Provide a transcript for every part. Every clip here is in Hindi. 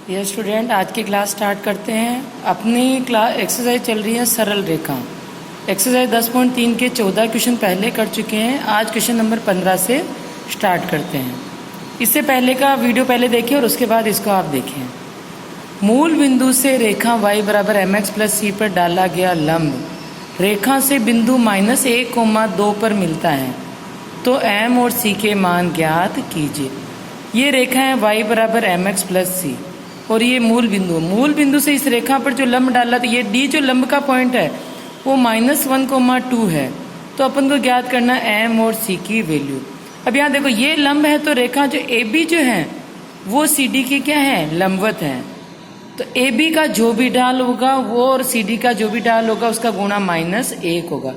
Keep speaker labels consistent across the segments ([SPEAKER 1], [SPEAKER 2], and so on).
[SPEAKER 1] ये स्टूडेंट आज की क्लास स्टार्ट करते हैं। अपनी क्लास एक्सरसाइज चल रही है सरल रेखा। एक्सरसाइज 10.3 के 14 क्वेश्चन पहले कर चुके हैं। आज क्वेश्चन नंबर 15 से स्टार्ट करते हैं। इससे पहले का वीडियो पहले देखें और उसके बाद इसको आप देखें। मूल बिंदु से रेखा y बराबर mx प्लस c पर डाला गया लंब रेखा से बिंदु -1,2 पर मिलता है, तो m और c के मान ज्ञात कीजिए। ये रेखा है y बराबर mx प्लस c और ये मूल बिंदु से इस रेखा पर जो लंब डाला, तो ये d जो लंब का पॉइंट है वो -1,2 है। तो अपन को ज्ञात करना है m और c की वैल्यू। अब यहाँ देखो ये लंब है, तो रेखा जो AB जो है वो CD की क्या है, लंबवत है। तो AB का जो भी ढाल होगा वो और CD का जो भी ढाल होगा उसका गुणा -1 होगा।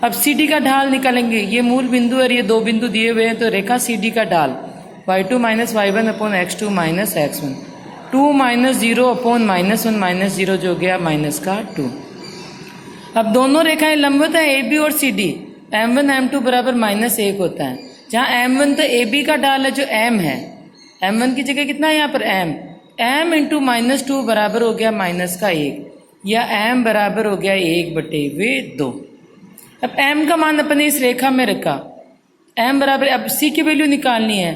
[SPEAKER 1] अब CD का ढाल निकालेंगे। ये मूल बिंदु और ये दो बिंदु दिए हुए हैं, तो रेखा CD का ढाल y2 - y1 upon x2 - x1, 2 - 0 upon -1 - 0 जो गया -2। अब दोनों रेखाएं लंबवत है AB और CD। m1 m2 बराबर -1 होता है। जहाँ m1 तो AB का ढाल है जो m है, m1 की जगह कितना है यहाँ पर m इंटू -2 बराबर हो गया -1 या m बराबर हो गया 1/2। अब m का मान अपने इस रेखा में रखा, m बराबर, अब c की वैल्यू निकालनी है।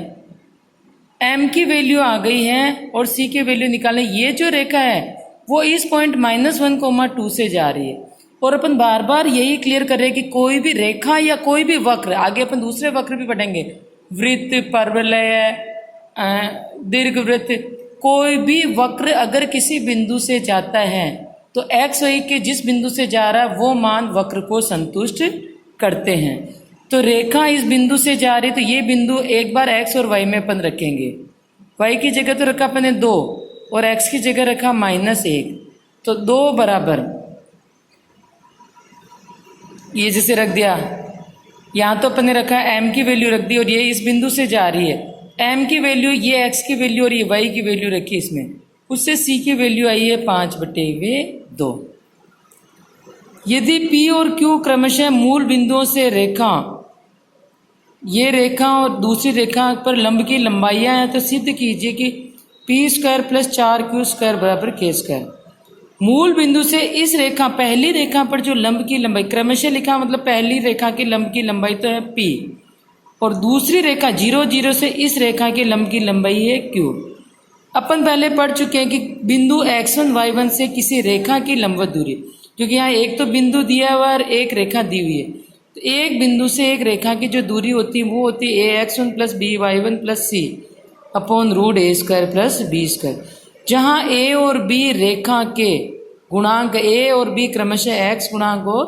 [SPEAKER 1] m की वैल्यू आ गई है और c की वैल्यू निकालनी। ये जो रेखा है वो इस पॉइंट -1,2 से जा रही है। और अपन बार बार यही क्लियर कर रहे हैं कि कोई भी रेखा या कोई भी वक्र, आगे अपन दूसरे वक्र भी पढ़ेंगे, वृत्त, परवलय, दीर्घवृत्त, कोई भी वक्र अगर किसी बिंदु से जाता है तो x y के जिस बिंदु से जा रहा है वो मान वक्र को संतुष्ट करते हैं। तो रेखा इस बिंदु से जा रही, तो ये बिंदु एक बार x और y में अपन रखेंगे। y की जगह तो रखा अपने 2 और x की जगह रखा -1, तो 2 बराबर ये जैसे रख दिया। यहाँ तो अपन ने रखा m की वैल्यू रख दी और ये इस बिंदु से जा रही है। m की वैल्यू, ये x की वैल्यू और ये y की वैल्यू रखी इसमें, उससे c की वैल्यू आई है 5/2। यदि p और q क्रमशः मूल बिंदुओं से रेखा, ये रेखा और दूसरी रेखा पर लंब की लंबाइयां हैं, तो सिद्ध कीजिए कि p² + 4q² बराबर k²। मूल बिंदु से इस रेखा, पहली रेखा पर जो लंब की लंबाई, क्रमशः लिखा मतलब पहली रेखा की लंब की लंबाई तो है p और दूसरी रेखा 0, 0 से इस रेखा के लंब की लंबाई है q। अपन पहले पढ़ चुके हैं कि बिंदु x1 y1 से किसी रेखा की लंबवत दूरी, क्योंकि यहाँ एक तो बिंदु दिया हुआ और एक रेखा दी हुई है, तो एक बिंदु से एक रेखा की जो दूरी होती है वो होती है ax1 + by1 + c upon √a² + b²। जहाँ a और b रेखा के गुणांक, a और b क्रमशः x गुणांक और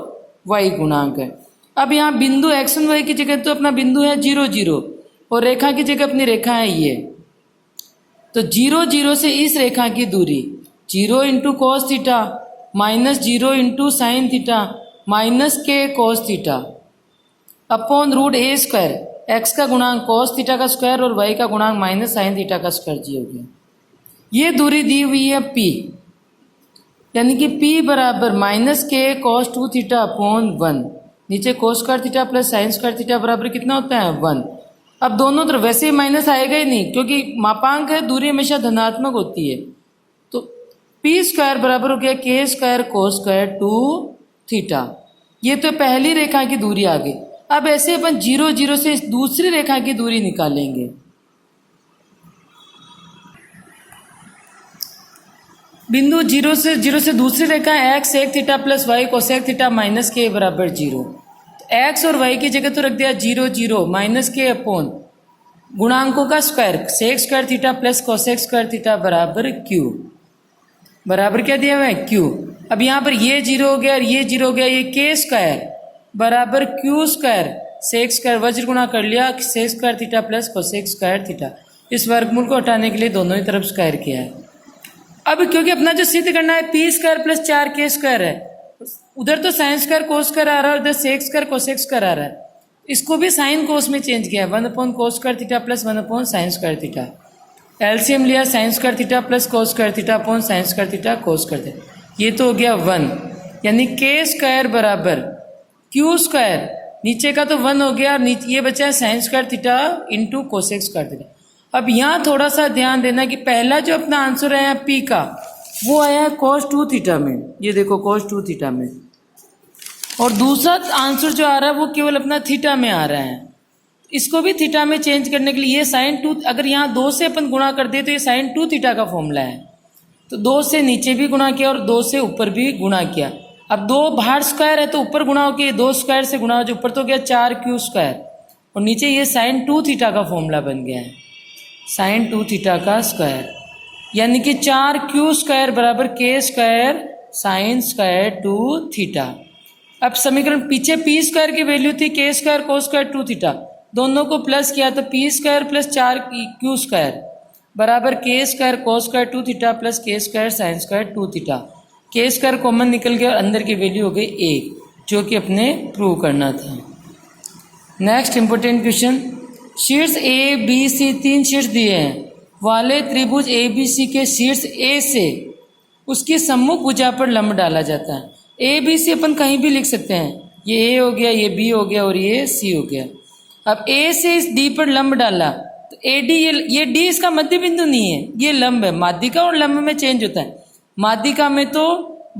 [SPEAKER 1] y गुणांक है। अब यहाँ बिंदु x1 y की जगह तो अपना बिंदु है 0, 0 और रेखा की जगह अपनी रेखा है ये, तो 0, 0 से इस रेखा की दूरी 0 × cos θ -0 × sin θ -k cos θ upon √a²। x का गुणांक cos θ का स्क्वायर और y का गुणांक -sin θ का स्क्वायर जी हो गया। ये दूरी दी हुई है p, यानी कि p बराबर -k cos 2θ अपॉन 1, नीचे cos² θ प्लस sin² θ बराबर कितना होता है 1। अब दोनों तरफ वैसे ही माइनस आएगा ही नहीं, क्योंकि मापांक है, दूरी हमेशा धनात्मक होती है। तो p² बराबर हो गया k² cos² 2θ। ये तो पहली रेखा की दूरी आ गई। अब ऐसे अपन 0, 0 से दूसरी रेखा की दूरी निकालेंगे। बिंदु 0 से दूसरी रेखा x sec θ plus y cosec θ -k बराबर 0। x और y की जगह तो रख दिया 0, 0 -k अपॉन गुणांकों का स्क्वायर sec² θ प्लस cosec² θ बराबर q। बराबर क्या दिया हुआ है q। अब यहाँ पर ये 0 हो गया और ये 0 हो गया, ये k² बराबर q², sec² वज्र गुणा कर लिया sec² θ प्लस cosec² θ। इस वर्गमूल को हटाने के लिए दोनों ही तरफ स्क्वायर किया है। अब क्योंकि अपना जो सिद्ध करना है p² + 4k² है, उधर तो sin² cos² आ रहा है, उधर sec² cosec² आ रहा है, इसको भी sin cos में चेंज किया है, 1/cos² θ प्लस 1/sin² θ। एलसीएम लिया sin² θ plus cos² θ upon sin² θ cos²। ये तो हो गया 1, यानी k² बराबर q², नीचे का तो 1 हो गया, नीचे ये बचा है sin² θ इंटू cosec² θ। अब यहाँ थोड़ा सा ध्यान देना कि पहला जो अपना आंसर है पी का वो आया है cos 2 थीटा में, ये देखो cos 2 थीटा में, और दूसरा आंसर जो आ रहा है वो केवल अपना थीटा में आ रहा है। इसको भी थीटा में चेंज करने के लिए ये साइन 2, अगर यहाँ 2 से अपन गुणा कर दिए तो ये साइन 2 थीटा का फॉर्मूला है। तो 2 से नीचे भी गुणा किया और 2 से ऊपर भी गुणा किया। अब 2 बाहर स्क्वायर है तो ऊपर गुणा हो के 2 स्क्वायर से गुणा हो, जो ऊपर तो गया 4 क्यू स्क्वायर और नीचे ये साइन 2 थीटा का फॉर्मूला बन गया है, साइन 2 थीटा का स्क्वायर, यानी कि 4 स्क्वायर बराबर के स्क्वायर साइन स्क्वायर 2 थीटा। अब समीकरण पीछे पी स्क्वायर की वैल्यू थी के स्क्वायर कोस स्क्वायर 2 थीटा, दोनों को प्लस किया तो पी स्क्वायर प्लस 4 स्क्वायर बराबर के square cos square 2 theta plus के स्क्वायर साइन स्क्वायर 2 थीटा। के स्क्वायर कॉमन निकल गया और अंदर की वैल्यू हो गई 1, जो कि अपने प्रूव करना था। नेक्स्ट इंपॉर्टेंट क्वेश्चन, शीर्ष ए बी सी 3 शीर्ष दिए हैं वाले त्रिभुज ए बी सी के शीर्ष ए से उसकी सम्मुख भुजा पर लंब डाला जाता है। ए बी सी अपन कहीं भी लिख सकते हैं, ये ए हो गया, ये बी हो गया और ये सी हो गया। अब ए से इस डी पर लंब डाला तो ए डी, ये डी इसका मध्य बिंदु नहीं है, ये लंब है। माध्यिका और लंब में चेंज होता है, माध्यिका में तो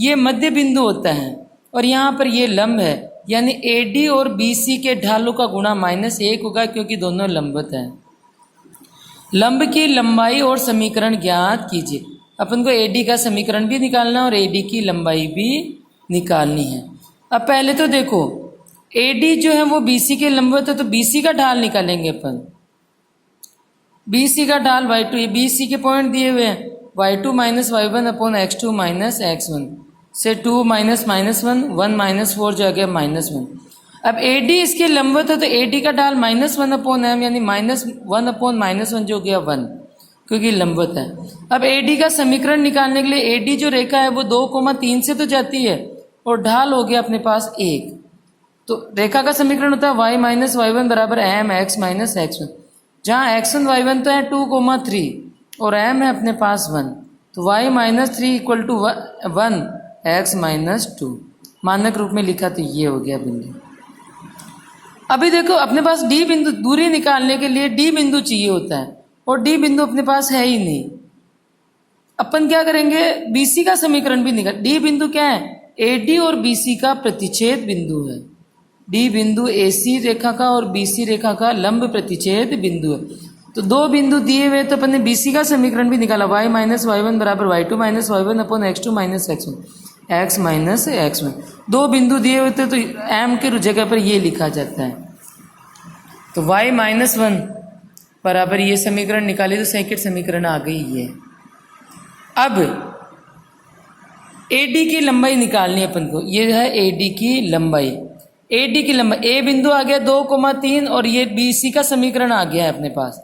[SPEAKER 1] ये मध्य बिंदु होता है और यहाँ पर ये लंब है, यानी ए डी और बी सी के ढालों का गुणा -1 होगा क्योंकि दोनों लंबवत हैं। लंब की लंबाई और समीकरण ज्ञात कीजिए। अपन को ए डी का समीकरण भी निकालना और ए डी की लंबाई भी निकालनी है। अब पहले तो देखो ए डी जो है वो बी सी के लंबवत है, तो बी सी का ढाल निकालेंगे अपन। बी सी का ढाल y2, ये बी सी के पॉइंट दिए हुए हैं, y2 minus y1 upon x2 minus x1 से 2 माइनस -1 1 -4 जो आ गया -1। अब ए डी इसके लंबवत है तो ए डी का ढाल -1 अपॉन m, यानी -1 अपॉन -1 जो गया 1, क्योंकि लंबवत है। अब ए डी का समीकरण निकालने के लिए ए डी जो रेखा है वो 2,3 से तो जाती है और ढाल हो गया अपने पास 1, तो रेखा का समीकरण होता है y माइनस y1 बराबर m x माइनस x1, जहाँ x1 y1 तो है 2,3 और m है अपने पास 1, तो y minus 3 equal to 1 x minus 2। मानक रूप में लिखा तो ये हो गया बिंदु। अभी देखो अपने पास डी बिंदु, दूरी निकालने के लिए डी बिंदु चाहिए होता है और डी बिंदु अपने पास है ही नहीं। अपन क्या करेंगे, बीसी का समीकरण भी निकाल। डी बिंदु क्या है, ए डी और बीसी का प्रतिच्छेद बिंदु है। डी बिंदु एसी रेखा का और बीसी रेखा का लंब प्रतिच्छेद बिंदु है। तो दो बिंदु दिए हुए तो अपन ने बीसी का समीकरण भी निकाला, y माइनस y1 बराबर y2 minus y1 upon x2 minus x1 x minus x1। दो बिंदु दिए हुए थे तो m के जगह पर ये लिखा जाता है। तो y माइनस 1 बराबर ये समीकरण निकाले तो सेकंड समीकरण आ गई ये। अब AD की लंबाई निकालनी है अपन को, ये है AD की लंबाई। AD की लंबाई, A बिंदु आ गया 2,3 और ये BC का समीकरण आ गया है अपने पास,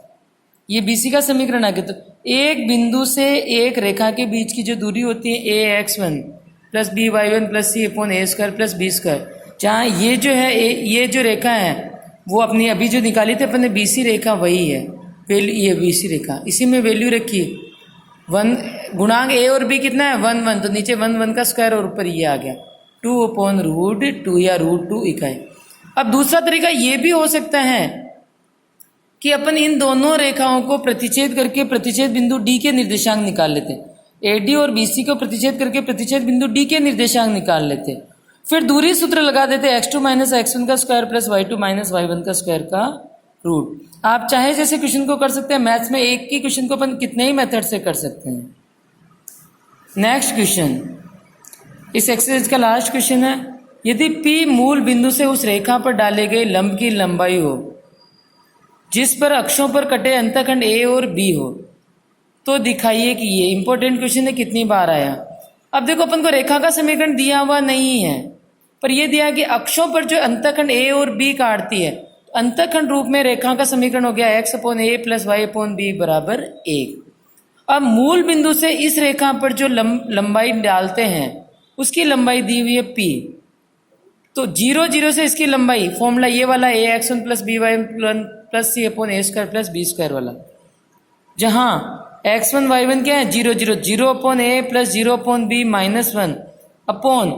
[SPEAKER 1] ये BC का समीकरण आ गया। तो एक बिंदु से एक रेखा के बीच की जो दूरी होती है AX1 plus BY1 plus C upon A square plus B square, जहाँ ये जो है ये जो रेखा है वो अपनी अभी जो निकाली थी अपन ने BC रेखा वही है, वैल्यू ये BC रेखा, इसी में वैल्यू रखी 1 गुणांक A और B कितना है 1 1, तो नीचे 1 1 का स्क्वायर और ऊपर ये आ गया 2 अपॉन √2 या √2 इकाई। अब दूसरा तरीका ये भी हो सकता है कि अपन इन दोनों रेखाओं को प्रतिच्छेद करके प्रतिच्छेद बिंदु D के निर्देशांक निकाल लेते, AD और BC को प्रतिच्छेद करके प्रतिच्छेद बिंदु D के निर्देशांक निकाल लेते, फिर दूरी सूत्र लगा देते x2 माइनस x1 का square plus y2 minus y1 का स्क्वायर का रूट। आप चाहे जैसे क्वेश्चन को कर सकते हैं, मैथ्स में एक ही क्वेश्चन को अपन कितने ही मेथड से कर सकते हैं। नेक्स्ट क्वेश्चन, इस एक्सरसाइज का लास्ट क्वेश्चन है, यदि P मूल बिंदु से उस रेखा पर डाले गए लंब की लंबाई हो जिस पर अक्षों पर कटे अंतःखंड A और B हो तो दिखाइए कि ये इंपॉर्टेंट क्वेश्चन है, कितनी बार आया। अब देखो अपन को रेखा का समीकरण दिया हुआ नहीं है, पर यह दिया कि अक्षों पर जो अंतःखंड A और B काटती है, अंतःखंड रूप में रेखा का समीकरण हो गया x upon A plus y upon B बराबर 1। अब मूल बिंदु से इस रेखा पर जो लंबाई डालते हैं उसकी लंबाई दी हुई है P, तो 0 0 से इसकी लंबाई फॉर्मूला ये वाला ax1 plus by1 plus c upon a square plus b square वाला, जहाँ x1 y1 क्या है 0 0 0 upon a plus 0 upon b minus 1 upon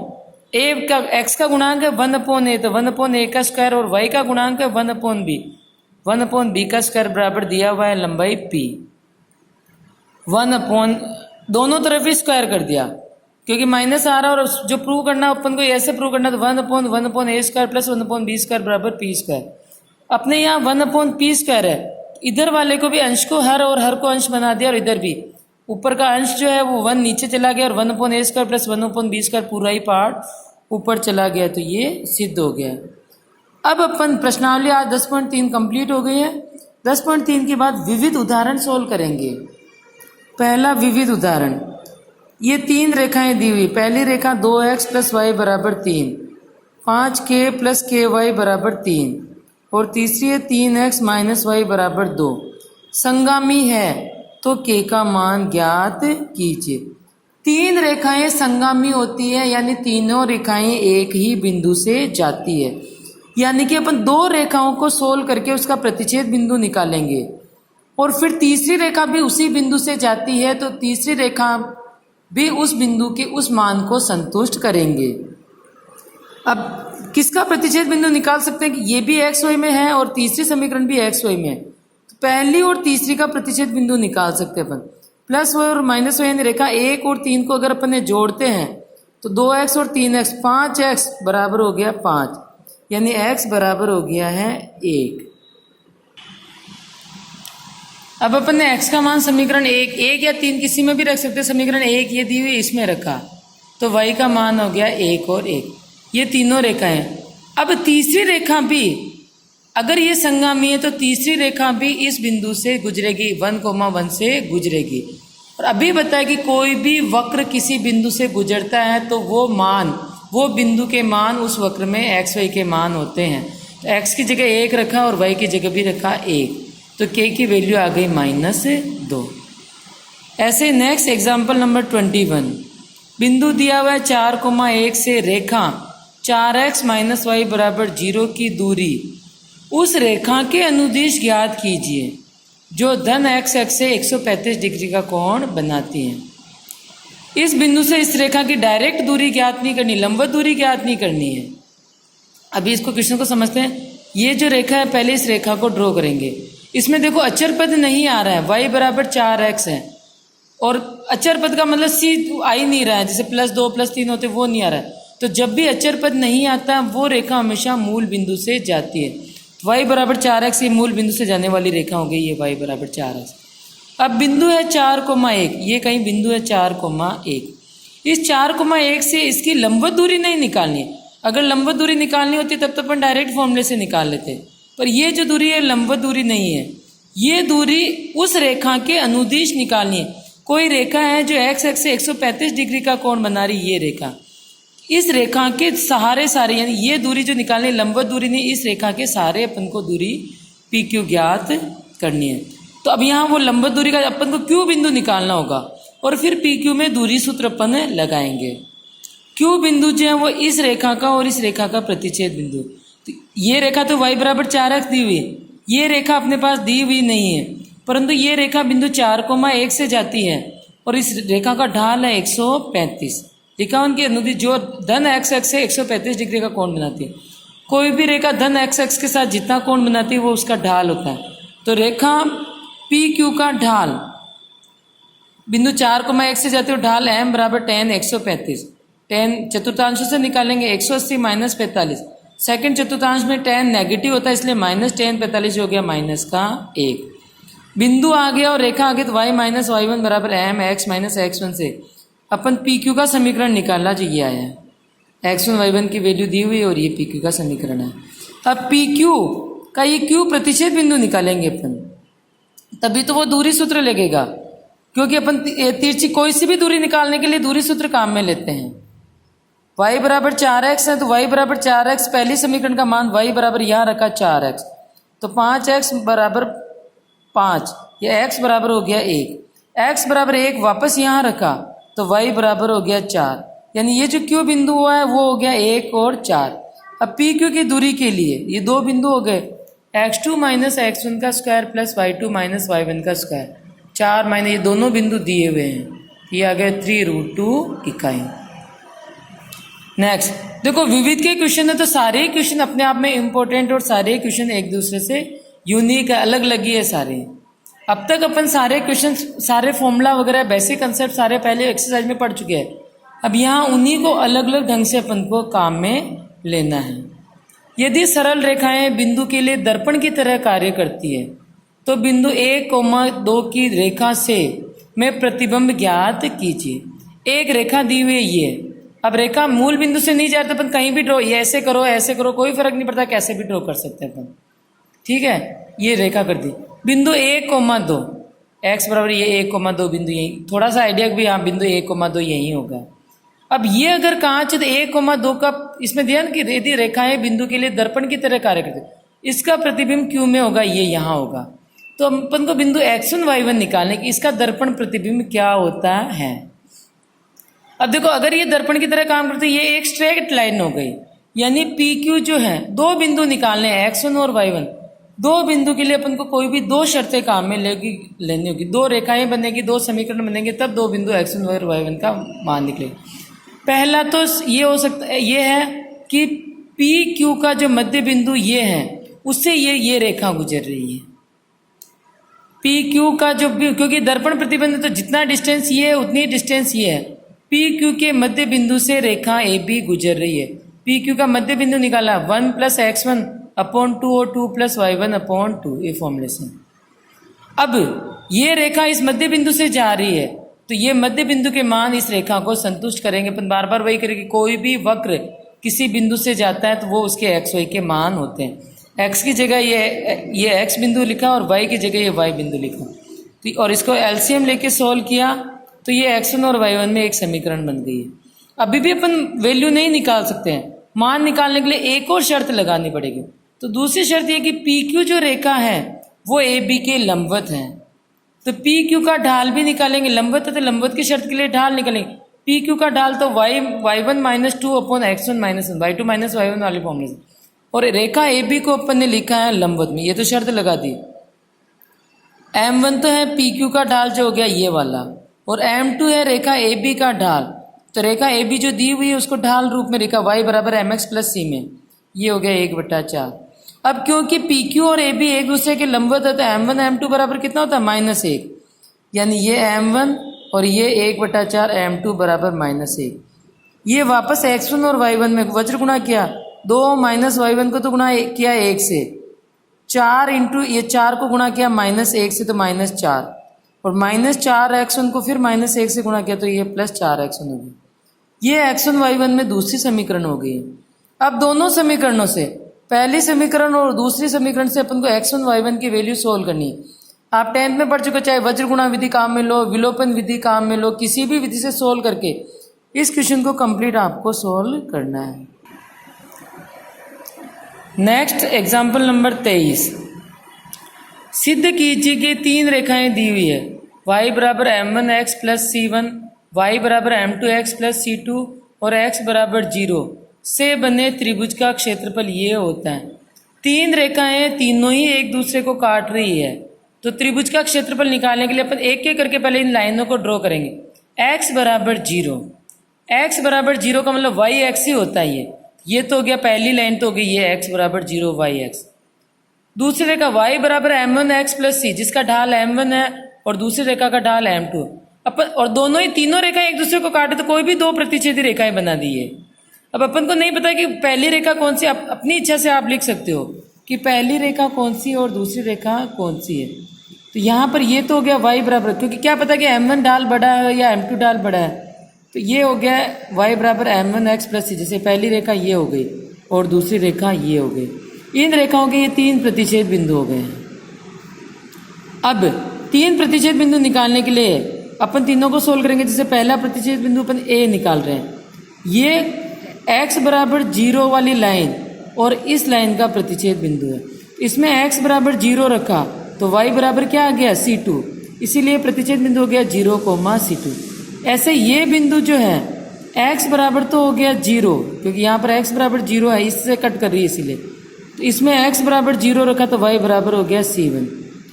[SPEAKER 1] a का x का गुणांक है 1 अपॉन a, तो 1 अपॉन a का स्क्वायर और y का गुणांक है 1 अपॉन b, 1/b का स्क्वायर बराबर दिया हुआ है लंबाई p। 1 दोनों तरफ ही स्क्वायर कर दिया क्योंकि माइनस आ रहा है, और जो प्रूव करना अपन को ऐसे प्रूव करना तो 1/1/a square plus 1/b square बराबर p स्क्वायर। अपने यहाँ 1/p स्क्वायर है, इधर वाले को भी अंश को हर और हर को अंश बना दिया, और इधर भी ऊपर का अंश जो है वो 1 नीचे चला गया, और 1/a square plus 1/b square पूरा ही पार्ट ऊपर चला गया, तो ये सिद्ध हो गया। अब अपन प्रश्नावली आज 10.3 कंप्लीट हो गई है। 10.3 के बाद विविध उदाहरण सोल्व करेंगे। पहला विविध उदाहरण, ये 3 रेखाएं दी हुई। पहली रेखा 2x प्लस वाई बराबर 3, 5k प्लस के वाई बराबर 3, और तीसरी है 3x माइनस वाई बराबर 2। संगामी है तो k का मान ज्ञात कीजिए। 3 रेखाएं संगामी होती है, यानी तीनों रेखाएं एक ही बिंदु से जाती है, यानी कि अपन 2 रेखाओं को सोल्व करके उसका प्रतिच्छेद बिंदु निकालेंगे, और फिर तीसरी रेखा भी उसी बिंदु से जाती है, तो तीसरी रेखा भी उस बिंदु के उस मान को संतुष्ट करेंगे। अब किसका प्रतिच्छेद बिंदु निकाल सकते हैं कि ये भी एक्स वाई में है और तीसरी समीकरण भी एक्स वाई में है, तो पहली और तीसरी का प्रतिच्छेद बिंदु निकाल सकते हैं अपन। प्लस वाई और माइनस वाई, यानी रेखा 1 और 3 को अगर अपन ने जोड़ते हैं तो 2x और 3x 5x बराबर हो गया 5, यानी x बराबर हो गया है 1। अब अपन ने x का मान समीकरण 1 या 3 किसी में भी रख सकते हैं। समीकरण 1 ये दी हुई इसमें रखा, तो y का मान हो गया 1 और 1। ये तीनों रेखाएं। अब तीसरी रेखा भी अगर ये संगामी है तो तीसरी रेखा भी इस बिंदु से गुजरेगी, 1,1 से गुजरेगी। और अभी बताया कि कोई भी वक्र किसी बिंदु से गुजरता है तो वो बिंदु के मान उस वक्र में एक्स वाई के मान होते हैं। तो एक्स की जगह 1 रखा और वाई की जगह भी रखा 1, तो k की वैल्यू आ गई -2। ऐसे नेक्स्ट एग्जाम्पल नंबर 21, बिंदु दिया हुआ है 4,1 से रेखा 4x माइनस वाई बराबर 0 की दूरी उस रेखा के अनुदिश ज्ञात कीजिए जो धन x अक्ष से 135 डिग्री का कोण बनाती है। इस बिंदु से इस रेखा की डायरेक्ट दूरी ज्ञात नहीं करनी, लंबवत दूरी ज्ञात नहीं करनी है। अभी इसको क्वेश्चन को समझते हैं। ये जो रेखा है, पहले इस रेखा को ड्रॉ करेंगे। इसमें देखो अचर पद नहीं आ रहा है, y बराबर 4x है, और अचर पद का मतलब c आ ही नहीं रहा है, जैसे +2 +3 होते वो नहीं आ रहा है। तो जब भी अचर पद नहीं आता वो रेखा हमेशा मूल बिंदु से जाती है। y बराबर 4x ये मूल बिंदु से जाने वाली रेखा हो गई, ये y बराबर 4x। अब बिंदु है 4,1, ये कहीं बिंदु है 4,1। इस 4,1 से इसकी लंबवत दूरी नहीं निकालनी है। अगर लंबवत दूरी निकालनी होती तब तो अपन डायरेक्ट फॉर्मूले से निकाल लेते, पर ये जो दूरी है लंबवत दूरी नहीं है, ये दूरी उस रेखा के अनुदिश निकालनी है। कोई रेखा है जो x अक्ष से 135 डिग्री का कोण बना रही, ये रेखा, इस रेखा के सहारे सारे, यानी ये दूरी जो निकालनी लंबवत दूरी नहीं, इस रेखा के सहारे अपन को दूरी पी क्यू ज्ञात करनी है। तो अब यहाँ वो लंबवत दूरी का अपन को क्यू बिंदु निकालना होगा, और फिर पी क्यू में दूरी सूत्र अपन लगाएंगे। क्यू बिंदु जो है वो इस रेखा का और इस रेखा का प्रतिच्छेद बिंदु। तो ये रेखा तो y बराबर 4x दी हुई है, ये रेखा अपने पास दी हुई नहीं है, परंतु ये रेखा बिंदु 4,1 से जाती है, और इस रेखा का ढाल है 135। रेखाओं की अनुदिश जो धन x अक्ष से 135 डिग्री का कोण बनाती है। कोई भी रेखा धन x अक्ष के साथ जितना कोण बनाती है वो उसका ढाल होता है। तो रेखा पी क्यू का ढाल बिंदु 4,1 से जाती है, ढाल m बराबर tan 135। tan चतुर्थांशों से निकालेंगे 180 माइनस 45। सेकेंड चतुर्थांश में tan नेगेटिव होता है, इसलिए -tan 45 हो गया -1। बिंदु आ गया और रेखा आ गई, तो y माइनस y1 बराबर m x माइनस x1 से अपन पी क्यू का समीकरण निकाला जो ये आया है। x1 y1 की वैल्यू दी हुई है और ये पी क्यू का समीकरण है। अब पी क्यू का ये क्यू प्रतिच्छेद बिंदु निकालेंगे अपन, तभी तो वो दूरी सूत्र लगेगा, क्योंकि अपन तिरछी कोई सी भी दूरी निकालने के लिए दूरी सूत्र काम में लेते हैं। y बराबर 4x है, तो y बराबर 4x पहली समीकरण का मान y बराबर यहाँ रखा 4x, तो 5x बराबर 5, ये x बराबर हो गया 1। x बराबर 1 वापस यहाँ रखा तो y बराबर हो गया 4, यानी ये जो क्यू बिंदु हुआ है वो हो गया 1 और 4। अब पी क्यू की दूरी के लिए ये 2 बिंदु हो गए, x2 माइनस x1 का square plus y2 minus y1 का स्क्वायर, 4 माइनस ये दोनों बिंदु दिए हुए हैं, ये आ गया 3√2 इकाई। नेक्स्ट देखो विविध के क्वेश्चन है, तो सारे क्वेश्चन अपने आप में इम्पोर्टेंट और सारे क्वेश्चन एक दूसरे से यूनिक है, अलग लगी है सारे। अब तक अपन सारे क्वेश्चन, सारे फॉर्मूला वगैरह बेसिक कंसेप्ट सारे पहले एक्सरसाइज में पढ़ चुके हैं। अब यहाँ उन्हीं को अलग अलग ढंग से अपन को काम में लेना है। यदि सरल रेखाएं बिंदु के लिए दर्पण की तरह कार्य करती है तो बिंदु 1,2 की रेखा से में प्रतिबिंब ज्ञात कीजिए। एक रेखा दी हुई है ये। अब रेखा मूल बिंदु से नहीं जाती, अपन कहीं भी ड्रॉ, ये ऐसे करो कोई फर्क नहीं पड़ता, कैसे भी ड्रॉ कर सकते हैं अपन। ठीक है, ये रेखा कर दी बिंदु 1,2, एक्स बराबर ये 1,2 बिंदु यही, थोड़ा सा आइडिया भी, हाँ बिंदु 1,2 यही होगा। अब ये अगर कांच 1,2 का इसमें ध्यान कि यदि रेखाएं बिंदु के लिए दर्पण की तरह कार्य करते, इसका प्रतिबिंब क्यों में होगा, ये यहाँ होगा। तो अपन को बिंदु x1 y1 निकालने की, इसका दर्पण प्रतिबिंब क्या होता है। अब देखो, अगर ये दर्पण की तरह काम करते, ये एक स्ट्रेट लाइन हो गई, यानी पी क्यू जो है, दो बिंदु निकालने हैं x1 और y1। दो बिंदु के लिए अपन को कोई भी दो शर्तें काम में लेनी होगी, दो रेखाएं बनेगी, दो समीकरण बनेंगे, तब दो बिंदु x1 और y1 का मान निकलेगा। पहला तो ये हो सकता है, ये है कि पी क्यू का जो मध्य बिंदु ये है, उससे ये रेखा गुजर रही है। पी क्यू का जो, क्योंकि दर्पण प्रतिबिंब तो जितना डिस्टेंस ये है उतनी डिस्टेंस ये है, पी क्यू के मध्य बिंदु से रेखा ए बी गुजर रही है। पी क्यू का मध्य बिंदु निकाला 1 + x1/2 और 2 + y1/2, ये फॉर्मूले से। अब ये रेखा इस मध्य बिंदु से जा रही है, तो ये मध्य बिंदु के मान इस रेखा को संतुष्ट करेंगे। अपन बार बार वही करेंगे, कोई भी वक्र किसी बिंदु से जाता है तो वो उसके एक्स वाई के मान होते हैं। एक्स की जगह ये एक्स बिंदु लिखा और वाई की जगह ये वाई बिंदु लिखा, तो और इसको एलसीएम लेके सोल्व किया तो ये x1 और y1 में एक समीकरण बन गई है। अभी भी अपन वैल्यू नहीं निकाल सकते हैं, मान निकालने के लिए एक और शर्त लगानी पड़ेगी। तो दूसरी शर्त ये कि पी क्यू जो रेखा है वो ए बी के लंबवत है, तो पी क्यू का ढाल भी निकालेंगे। लंबवत है तो लंबवत की शर्त के लिए ढाल निकालेंगे। पी क्यू का ढाल तो y1 - 2/x1 - 1, y2 - y1 वाले फॉर्मूले से। और रेखा ए बी को अपन ने लिखा है लंबवत में, ये तो शर्त लगा दी। m1 तो है पी क्यू का ढाल जो हो गया ये वाला, और m2 है रेखा ए बी का ढाल। तो रेखा ए बी जो दी हुई है उसको ढाल रूप में लिखा y = mx + c में, ये हो गया 1/4। अब क्योंकि पी क्यू और ए बी एक दूसरे के लंबवत है तो m1 m2 बराबर कितना होता है -1, यानी ये m1 और ये 1/4 m2 बराबर -1। ये वापस x1 और y1 में वज्र गुणा किया, 2 - y1 को तो गुणा किया 1 से, 4 इंटू ये 4 को गुणा किया -1 से तो -4, और -4x1 को फिर -1 से गुणा किया तो ये +4x1 हो गया। ये x1 y1 में दूसरी समीकरण हो गई। अब दोनों समीकरणों से, पहली समीकरण और दूसरी समीकरण से अपन को x1 y1 की वैल्यू सोल्व करनी है। आप 10th में पढ़ चुके, चाहे वज्र गुणा विधि काम में लो, विलोपन विधि काम में लो, किसी भी विधि से सोल्व करके इस क्वेश्चन को कंप्लीट आपको सोल्व करना है। Next example number 23। सिद्ध कीजिए कि 3 रेखाएं दी हुई है, y = m1x + c1, y = m2x + c2 और x = 0 से बने त्रिभुज का क्षेत्रफल ये होता है। 3 रेखाएं तीनों ही एक दूसरे को काट रही है, तो त्रिभुज का क्षेत्रफल निकालने के लिए अपन एक एक करके पहले इन लाइनों को ड्रॉ करेंगे। x = 0, x = 0 का मतलब y एक्स ही होता है। ये तो हो गया पहली लाइन, तो हो गई ये x = 0 y(x). दूसरी रेखा y = m1x + c, जिसका ढाल m1 है और दूसरी रेखा का ढाल m2। अपन और दोनों ही तीनों रेखा एक दूसरे को काटे तो कोई भी 2 प्रतिच्छेदी रेखाएं बना दी है। अब अपन को नहीं पता कि पहली रेखा कौन सी, अपनी इच्छा से आप लिख सकते हो कि पहली रेखा कौन सी है और दूसरी रेखा कौन सी है। तो यहाँ पर ये तो हो गया y बराबर, क्योंकि क्या पता कि m1 ढाल बड़ा है या m2 ढाल बड़ा है, तो ये हो गया y = m1x + c। जैसे पहली रेखा ये हो गई और दूसरी रेखा ये हो गई। इन रेखाओं के ये 3 प्रतिच्छेद बिंदु हो गए हैं। अब 3 प्रतिच्छेद बिंदु निकालने के लिए अपन तीनों को सोल्व करेंगे। जैसे पहला प्रतिच्छेद बिंदु अपन a निकाल रहे हैं, ये x = 0 वाली लाइन और इस लाइन का प्रतिच्छेद बिंदु है। इसमें x = 0 रखा तो y बराबर क्या आ गया c2, इसीलिए प्रतिच्छेद बिंदु हो गया 0, c2। ऐसे ये बिंदु जो है x बराबर तो हो गया 0, क्योंकि यहाँ पर x = 0 है, इससे कट कर रही है इसीलिए। तो इसमें x = 0 रखा तो y बराबर हो गया c1,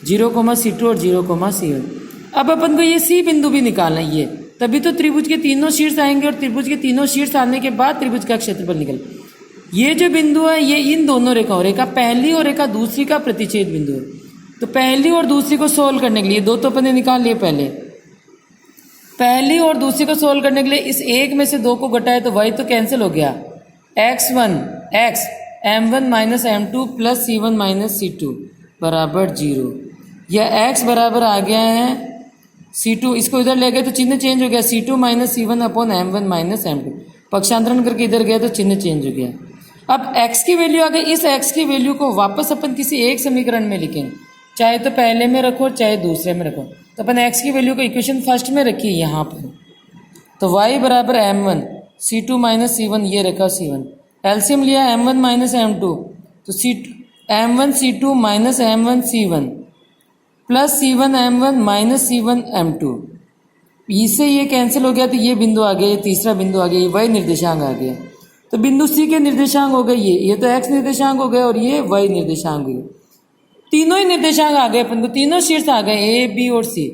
[SPEAKER 1] 0, c2 और 0, c1। अब अपन को ये c बिंदु भी निकालना है, ये तभी तो त्रिभुज के तीनों शीर्ष आएंगे और त्रिभुज के तीनों शीर्ष आने के बाद त्रिभुज का क्षेत्रफल निकल। ये जो बिंदु है ये इन दोनों रेखाओं, रेखा पहली और रेखा दूसरी का प्रतिच्छेद बिंदु है। तो पहली और दूसरी को सोल्व करने के लिए दो तो अपने निकाल लिए पहले, पहली और दूसरी को सोल्व करने के लिए इस एक में से दो को घटाए तो वही तो कैंसिल हो गया। x1 x m1 minus m2 plus c1 minus c2 बराबर 0। यह x बराबर आ गया है c2, इसको इधर ले गए तो चिन्ह चेंज हो गया, c2 minus c1 upon m1 minus m2, पक्षांतरण करके इधर गए तो चिन्ह चेंज हो गया। अब x की वैल्यू आ गई, इस x की वैल्यू को वापस अपन किसी एक समीकरण में लिखेंगे, चाहे तो पहले में रखो चाहे दूसरे में रखो। तो अपन x की वैल्यू को इक्वेशन फर्स्ट में रखिए यहाँ पर, तो y बराबर m1 c2 माइनस c1, ये रखा c1, एलसीएम लिया m1 माइनस m2 तो m1 c2 minus m1 c1 plus c1 m1 minus c1 m2, इससे ये कैंसिल हो गया तो ये बिंदु आ गया, ये तीसरा बिंदु आ गया, ये y निर्देशांक आ गया। तो बिंदु C के निर्देशांक हो गए ये तो x निर्देशांक हो गए और ये y निर्देशांक हो गए, तीनों ही निर्देशांक आ गए अपन को, तीनों शीर्ष आ गए A B और C।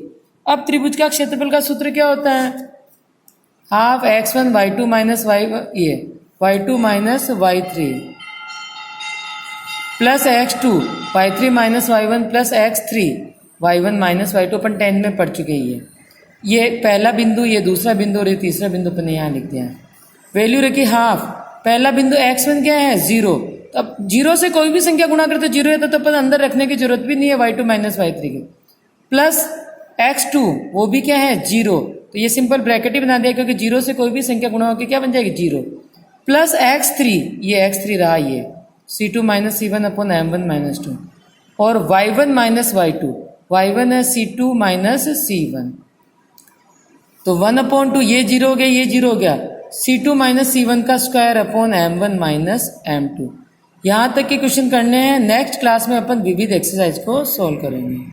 [SPEAKER 1] अब त्रिभुज का क्षेत्रफल का सूत्र क्या होता है, हाफ x1 y2 माइनस ये y2 minus y3 plus x2 y3 minus y1 plus x3 y1 minus y2, अपन 10 में पढ़ चुके हैं। ये पहला बिंदु, ये दूसरा बिंदु और ये तीसरा बिंदु अपन यहाँ लिख दिया। वैल्यू रखी हाफ, पहला बिंदु x1 क्या है 0, तो अब 0 से कोई भी संख्या गुणा करते 0 है तो अपन अंदर रखने की जरूरत भी नहीं है y2 माइनस y3 की, प्लस x2 वो भी क्या है 0, तो ये सिंपल ब्रैकेट ही बना दिया क्योंकि 0 से कोई भी संख्या गुणा होकर क्या बन जाएगी 0, प्लस x3, ये x3 रहा ये c2 minus c1 upon m1 minus 2, और y1 माइनस y2, y1 है c2 माइनस c1, तो 1/2 ये 0 हो गया, ये 0 हो गया, c2 माइनस c1 का square upon m1 minus m2। यहाँ तक के क्वेश्चन करने हैं, नेक्स्ट क्लास में अपन विविध एक्सरसाइज को सॉल्व करेंगे।